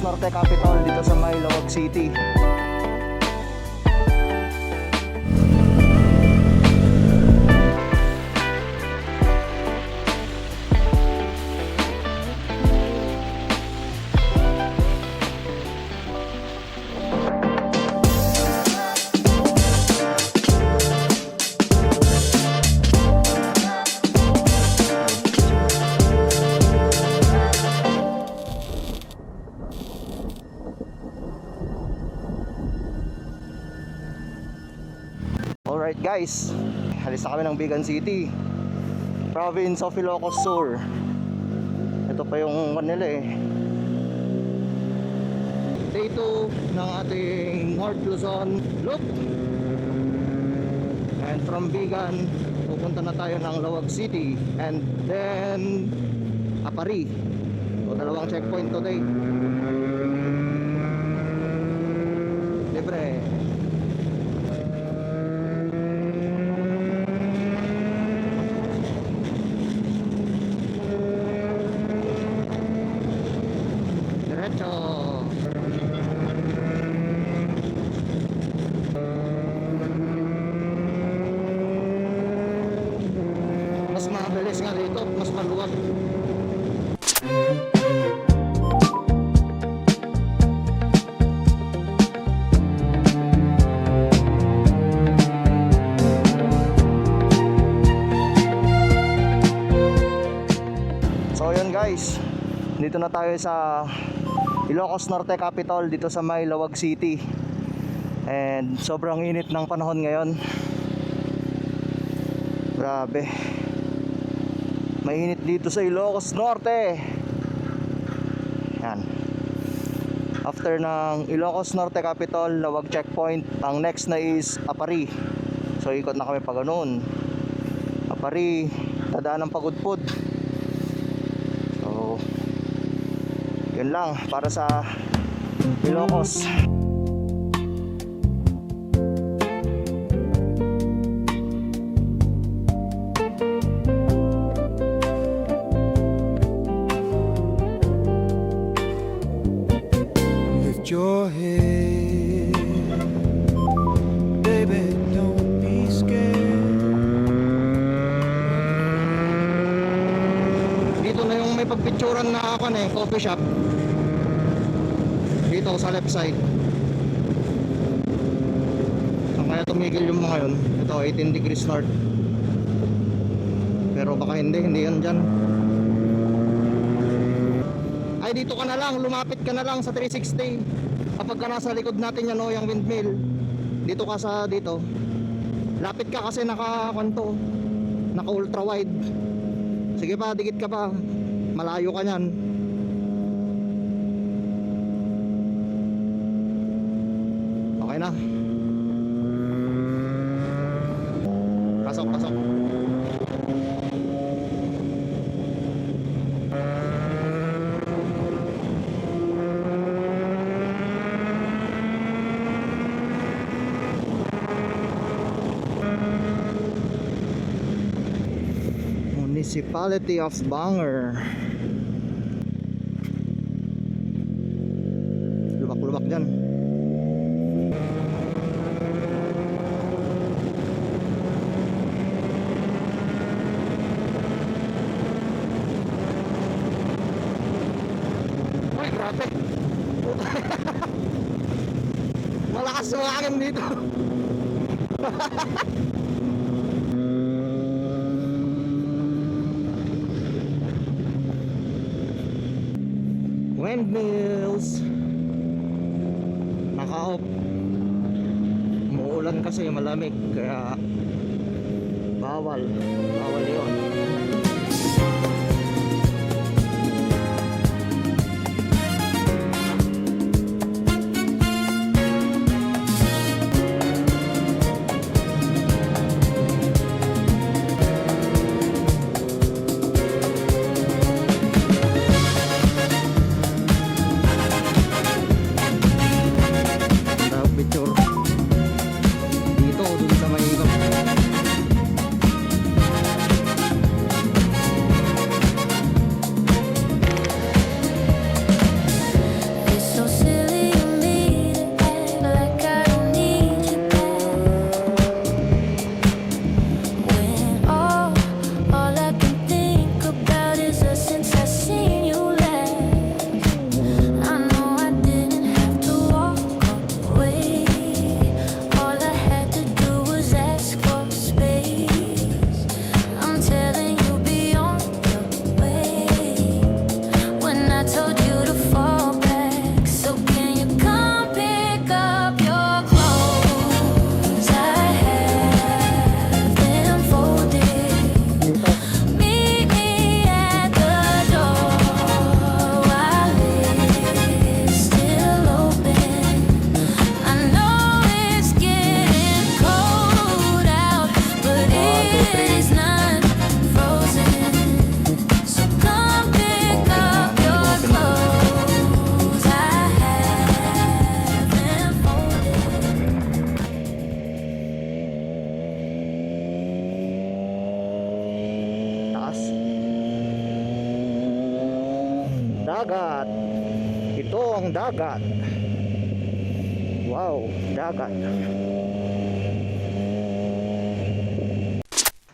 Ilocos Norte Capital dito sa Ilocos City. Alright guys, halis na kami ng Bigan City, province of Ilocos Sur. Ito pa yung kanila eh. Day 2 ng ating North Luzon loop. And from Bigan, pupunta na tayo ng Lawag City and then Apari. So dalawang checkpoint today. Libre. Mas mabilis nga dito, mas maluwag. So yun guys, dito na tayo sa Ilocos Norte Capital dito sa Lawag City. And sobrang init ng panahon ngayon. Grabe. Mainit dito sa Ilocos Norte. Yan. After ng Ilocos Norte Capital, Lawag checkpoint, ang next na is Apari. So ikot na kami pa ganoon. Apari, dadaan ng Pagudpud. So yun lang para sa Ilocos. Your head, baby, don't be scared. Dito na yung may pagpicturan na ako na coffee shop. Dito sa left side. Saan kaya tumigil yung mga yun? Ito 18 degrees north. Pero baka hindi yan dyan. Ay dito ka na lang, lumapit ka na lang sa 360. Kapag ka nasa likod natin yan o yung windmill, dito ka sa dito. Lapit ka kasi naka ultra wide. Sige pa, dikit ka pa. Malayo ka nyan. Okay na. Pasok. Municipality of Banger. Lubak-lubak dyan. Ay, grabe. Malakas yung hangin dito. Windmills. Naka-off. Umuulan kasi malamig kaya bawal yun. dagat. Wow, dagat.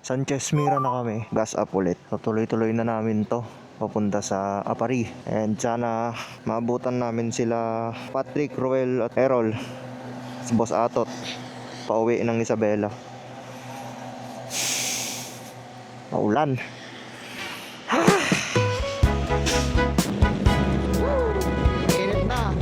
Sanchez Mira na kami, gas up ulit. So, tuloy-tuloy na namin to papunta sa Apari. And sana maabutan namin sila Patrick, Roel at Errol, si Boss Atot, pauwi ng Isabela. Maulan. Init na.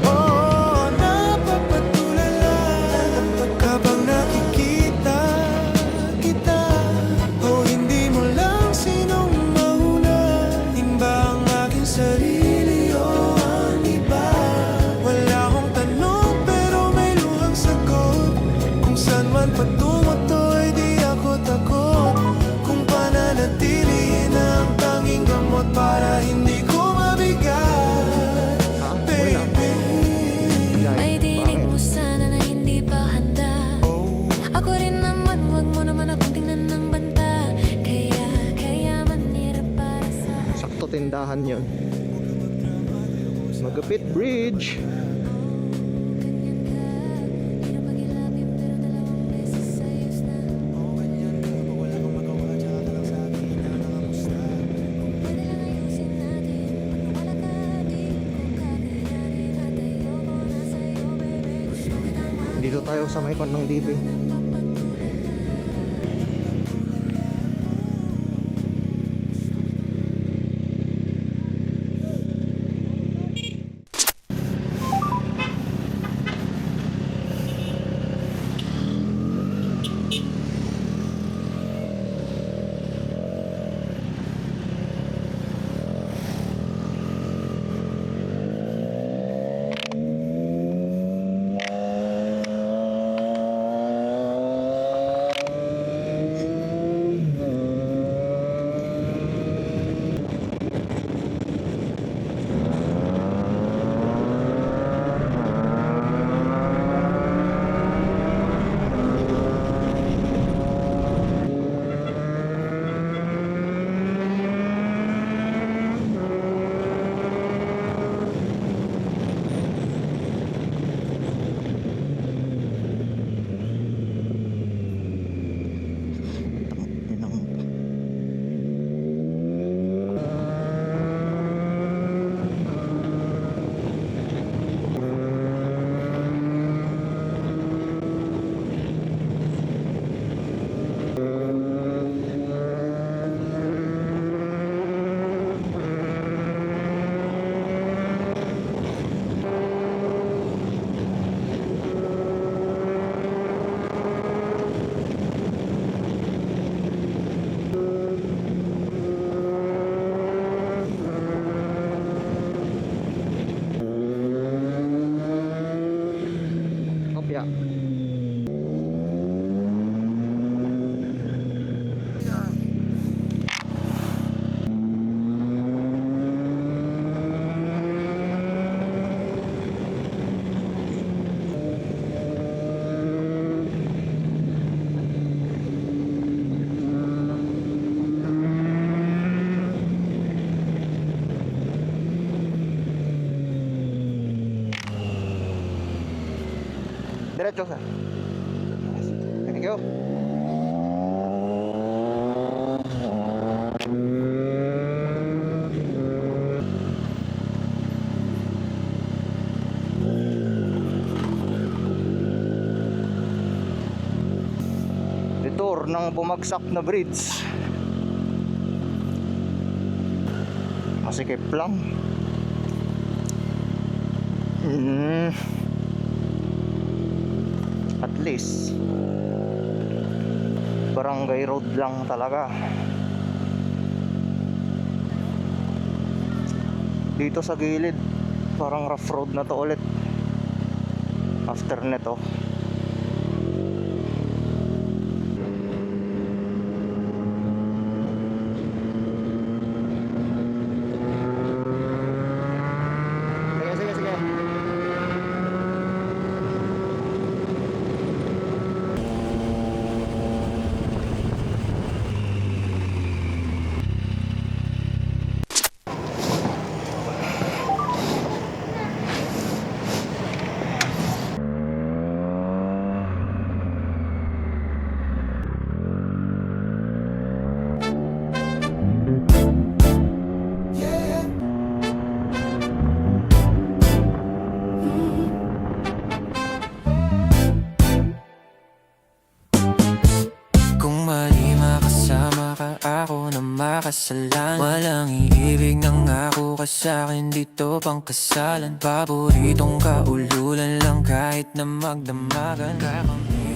Oh, napapatulala kapag nakikita kita. Oh, hindi mo lang sinong mauna, ba ang aking sarili o ang iba? Wala akong tanong pero may luhang sagot. Kung saan man patungo to, ay di ako takot. Kung pananatilihin ang tanging gamot para hindi ko mabigat, baby. May dinig mo sana na hindi pa handa. Ako rin naman, wag mo naman akong tingnan ng banta. Kaya manira para sa Sakto tindahan yun. Magapit Bridge. ganyan ka. Di na pag-ilapin pero dalawang beses ayos na. Pwede lang ayusin natin. Pag nawala ka, di ko kakayanin. At ayoko na sa'yo, baby. Gusto kitang Dito tayo sa may kon ng DB. Kopya. Diretso sir. Thank you. Detour ng bumagsak na bridge. Masikip lang. At least barangay road lang talaga. Dito sa gilid parang rough road na to ulit after neto. Sige, sige, sige. kasalanan. Walang iibig ng ako ka sa'kin, dito pang kasalan. Paboritong kaululan lang kahit na magdamagan. Kaya kami